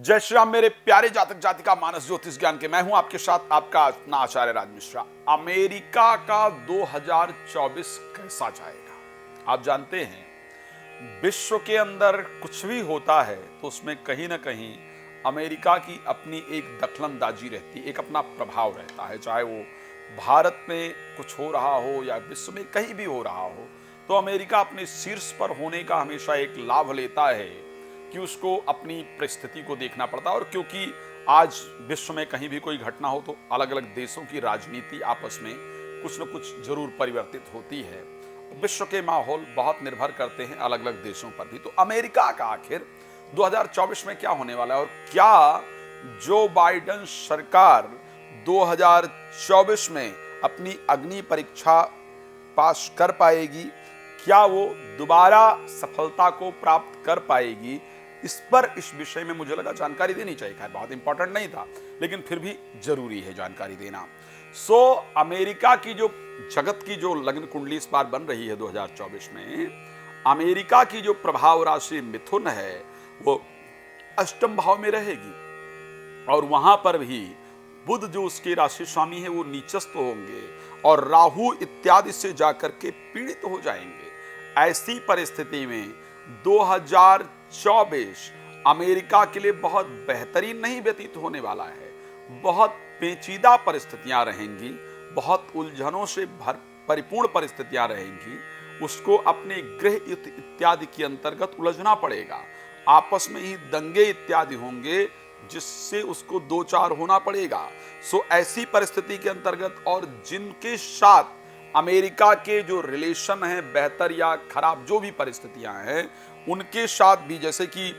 जय श्री राम मेरे प्यारे जातक जातिका मानस ज्योतिष ज्ञान के। मैं हूं आपके साथ आपका अपना आचार्य राज मिश्रा। अमेरिका का 2024 कैसा जाएगा? आप जानते हैं विश्व के अंदर कुछ भी होता है तो उसमें कहीं ना कहीं अमेरिका की अपनी एक दखलंदाजी रहती है, एक अपना प्रभाव रहता है। चाहे वो भारत में कुछ हो रहा हो या विश्व में कहीं भी हो रहा हो, तो अमेरिका अपने शीर्ष पर होने का हमेशा एक लाभ लेता है कि उसको अपनी परिस्थिति को देखना पड़ता है। और क्योंकि आज विश्व में कहीं भी कोई घटना हो तो अलग अलग देशों की राजनीति आपस में कुछ न कुछ जरूर परिवर्तित होती है। विश्व के माहौल बहुत निर्भर करते हैं अलग अलग देशों पर भी। तो अमेरिका का आखिर 2024 में क्या होने वाला है, और क्या जो बाइडेन सरकार 2024 में अपनी अग्नि परीक्षा पास कर पाएगी, क्या वो दोबारा सफलता को प्राप्त कर पाएगी, इस विषय में मुझे लगा जानकारी देनी चाहिए। खैर बहुत इंपॉर्टेंट नहीं था, लेकिन फिर भी जरूरी है जानकारी देना। अमेरिका की जो जगत की जो लग्न कुंडली इस बार बन रही है 2024 में, अमेरिका की जो प्रभाव राशि मिथुन है वो अष्टम भाव में रहेगी, और वहां पर भी बुध जो उसके राशि स्वामी है वो नीचस्थ होंगे और राहु इत्यादि से जाकर के पीड़ित हो जाएंगे। ऐसी परिस्थिति में 2024 अमेरिका के लिए बहुत बेहतरीन नहीं व्यतीत होने वाला है। बहुत पेचीदा परिस्थितियां रहेंगी, बहुत उलझनों से परिपूर्ण परिस्थितियां रहेंगी। उसको अपने गृह इत्यादि के अंतर्गत उलझना पड़ेगा। आपस में ही दंगे इत्यादि होंगे जिससे उसको दो चार होना पड़ेगा। ऐसी परिस्थिति के अंतर्गत, और जिनके साथ अमेरिका के जो रिलेशन है बेहतर या खराब जो भी परिस्थितियां हैं उनके साथ भी, जैसे कि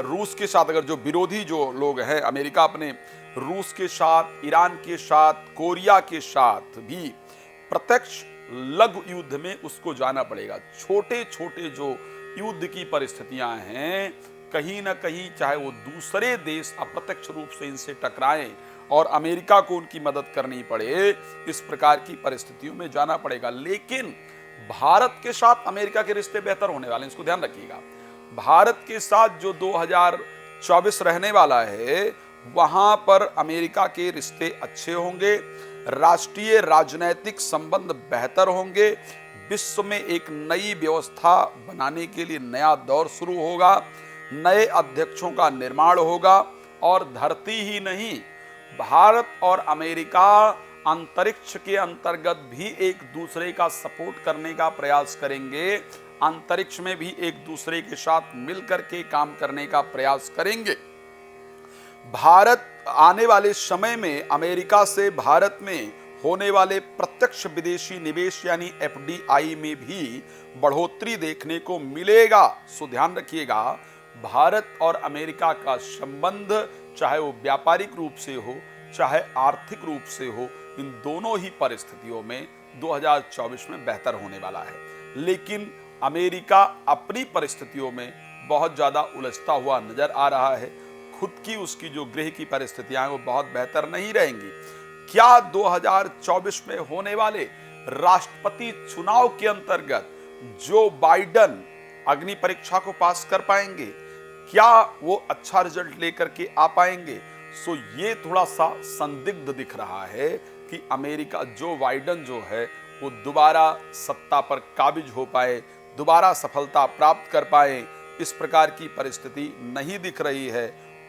रूस के साथ, अगर जो विरोधी जो लोग हैं अमेरिका अपने रूस के साथ, ईरान के साथ, कोरिया के साथ भी प्रत्यक्ष लघु युद्ध में उसको जाना पड़ेगा। छोटे छोटे जो युद्ध की परिस्थितियां हैं, कहीं ना कहीं चाहे वो दूसरे देश अप्रत्यक्ष रूप से इनसे टकराएं और अमेरिका को उनकी मदद करनी पड़े, इस प्रकार की परिस्थितियों में जाना पड़ेगा। लेकिन भारत के साथ अमेरिका के रिश्ते बेहतर होने वाले हैं, इसको ध्यान रखिएगा। भारत के साथ जो 2024 रहने वाला है वहां पर अमेरिका के रिश्ते अच्छे होंगे, राष्ट्रीय राजनैतिक संबंध बेहतर होंगे, विश्व में एक नई व्यवस्था बनाने के लिए नया दौर शुरू होगा, नए अध्यक्षों का निर्माण होगा, और धरती ही नहीं भारत और अमेरिका अंतरिक्ष के अंतर्गत भी एक दूसरे का सपोर्ट करने का प्रयास करेंगे। अंतरिक्ष में भी एक दूसरे के साथ मिलकर के काम करने का प्रयास करेंगे। भारत आने वाले समय में अमेरिका से भारत में होने वाले प्रत्यक्ष विदेशी निवेश यानी FDI में भी बढ़ोतरी देखने को मिलेगा। ध्यान रखिएगा, भारत और अमेरिका का संबंध चाहे वो व्यापारिक रूप से हो चाहे आर्थिक रूप से हो, इन दोनों ही परिस्थितियों में 2024 में बेहतर होने वाला है। लेकिन अमेरिका अपनी परिस्थितियों में बहुत ज्यादा उलझता हुआ नजर आ रहा है। खुद की उसकी जो गृह की परिस्थितियां हैं वो बहुत बेहतर नहीं रहेंगी। क्या 2024 में होने वाले राष्ट्रपति चुनाव के अंतर्गत जो बाइडेन अग्नि परीक्षा को पास कर पाएंगे, क्या वो अच्छा रिजल्ट लेकर के आ पाएंगे? ये थोड़ा सा संदिग्ध दिख रहा है कि अमेरिका जो बाइडेन जो है वो दोबारा सत्ता पर काबिज हो पाए, दोबारा सफलता प्राप्त कर पाए, इस प्रकार की परिस्थिति नहीं दिख रही है।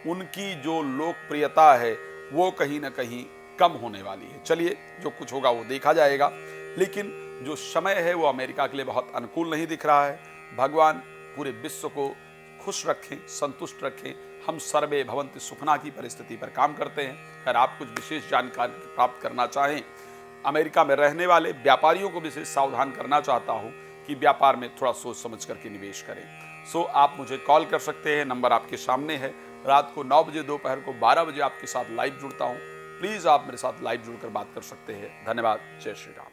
उनकी जो लोकप्रियता है वो कहीं ना कहीं कम होने वाली है। चलिए, जो कुछ होगा वो देखा जाएगा, लेकिन जो समय है वो अमेरिका के लिए बहुत अनुकूल नहीं दिख रहा है। भगवान पूरे विश्व को खुश रखें, संतुष्ट रखें। हम सर्वे भवन्तु सुखना की परिस्थिति पर काम करते हैं। अगर आप कुछ विशेष जानकारी प्राप्त करना चाहें, अमेरिका में रहने वाले व्यापारियों को विशेष सावधान करना चाहता हूं कि व्यापार में थोड़ा सोच समझ करके निवेश करें। आप मुझे कॉल कर सकते हैं, नंबर आपके सामने है। रात को 9 बजे, दोपहर को 12 बजे आपके साथ लाइव जुड़ता हूं। प्लीज आप मेरे साथ लाइव जुड़कर बात कर सकते हैं। धन्यवाद। जय श्री राम।